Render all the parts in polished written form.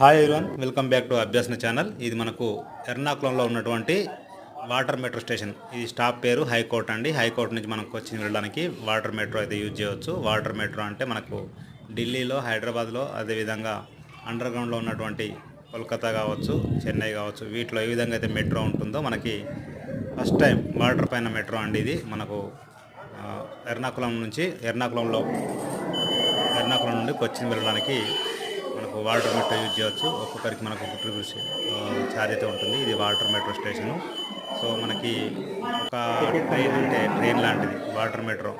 Hi everyone, welcome back to Abhyasana channel. ఇది మనకు ఎర్నాకుళంలో ఉన్నటువంటి వాటర్ మెట్రో స్టేషన్. ఈ స్టాప్ పేరు హైకోర్ట్ అండి. హైకోర్ట్ నుంచి మనం కొచ్చిన్ వెళ్ళడానికి వాటర్ మెట్రో అయితే యూజ్ చేయవచ్చు. వాటర్ మెట్రో అంటే మనకు ఢిల్లీలో, హైదరాబాద్లో, అదేవిధంగా అండర్ గ్రౌండ్లో ఉన్నటువంటి కోల్కతా కావచ్చు, చెన్నై కావచ్చు, వీటిలో ఏ విధంగా అయితే మెట్రో ఉంటుందో మనకి ఫస్ట్ టైం వాటర్ పైన మెట్రో అండి. ఇది మనకు ఎర్నాకుళం నుండి కొచ్చిన్ వెళ్ళడానికి మనకు వాటర్ మెట్రో యూజ్ చేయవచ్చు. ఒక్కొక్కరికి మనకు ₹50 ఛార్జ్ అయితే ఉంటుంది. ఇది వాటర్ మెట్రో స్టేషను. సో మనకి ఒక ట్రైన్ లాంటిది వాటర్ మెట్రో.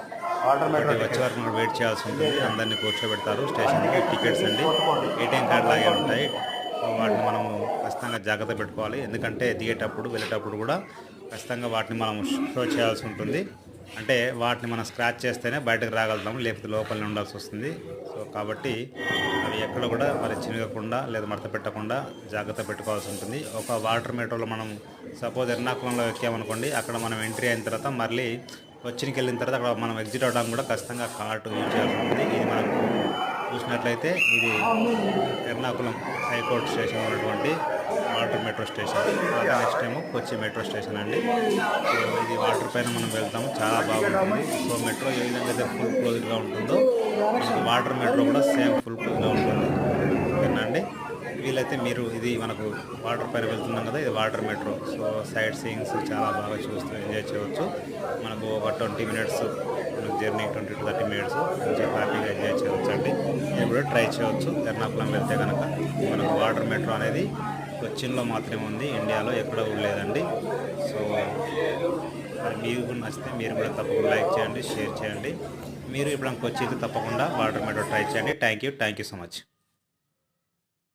వచ్చే వరకు మనం వెయిట్ చేయాల్సి ఉంటుంది. అందరినీ కూర్చోబెడతారు స్టేషన్కి. టికెట్స్ అండి ఏటీఎం కార్డు లాగే ఉంటాయి. సో వాటిని మనము ఖచ్చితంగా జాగ్రత్త పెట్టుకోవాలి. ఎందుకంటే దిగేటప్పుడు వెళ్ళేటప్పుడు కూడా ఖచ్చితంగా వాటిని మనం షో చేయాల్సి ఉంటుంది. అంటే వాటిని మనం స్క్రాచ్ చేస్తేనే బయటకు రాగలుగుతాము, లేకపోతే లోపలనే ఉండాల్సి వస్తుంది. సో కాబట్టి అవి ఎక్కడ కూడా మరి చినగకుండా లేదా మడత పెట్టకుండా జాగ్రత్త పెట్టుకోవాల్సి ఉంటుంది. ఒక వాటర్ మెట్రోలో మనం సపోజ్ ఎర్నాకుళంలో ఎక్కామనుకోండి, అక్కడ మనం ఎంట్రీ అయిన తర్వాత మళ్ళీ కొచ్చిన్కి వెళ్ళిన తర్వాత అక్కడ మనం ఎగ్జిట్ అవ్వడానికి కూడా ఖచ్చితంగా కార్డు యూజ్ చేయాల్సి ఉంటుంది. ఇది మనకు చూసినట్లయితే ఇది ఎర్నాకుళం హైకోర్టు స్టేషన్ ఉన్నటువంటి వాటర్ మెట్రో స్టేషన్. నెక్స్ట్ ఏమో కొచ్చి మెట్రో స్టేషన్ అండి. సో ఇది వాటర్ పైన మనం వెళ్తాము, చాలా బాగుంటుంది. సో మెట్రో ఏ విధంగా అయితే ఫుల్ క్లోజ్డ్గా ఉంటుందో మనకు వాటర్ మెట్రో కూడా సేమ్ ఫుల్ క్లోజ్గా ఉంటుంది. ఓకేనా అండి. వీలైతే మీరు ఇది మనకు వాటర్ పైన వెళ్తున్నాం కదా, ఇది water metro. So side seeings చాలా బాగా చూస్తూ ఎంజాయ్ చేయవచ్చు. మనకు ఒక 20 మినిట్స్ జర్నీ, 20 to 30 మినిట్స్ మంచిగా హ్యాపీగా ఎంజాయ్ చేయవచ్చు అండి. మీరు కూడా ట్రై చేయవచ్చు. ఎర్నాకుళం వెళ్తే కనుక మనకు వాటర్ మెట్రో అనేది కొచ్చిన్లో మాత్రమే ఉంది, ఇండియాలో ఎక్కడ కూడా లేదండి. సో మరి మీకు నచ్చితే మీరు కూడా తప్పకుండా లైక్ చేయండి, షేర్ చేయండి. మీరు ఇప్పుడు కొచ్చి అయితే తప్పకుండా వాటర్ మెట్రో ట్రై చేయండి. Thank you so much.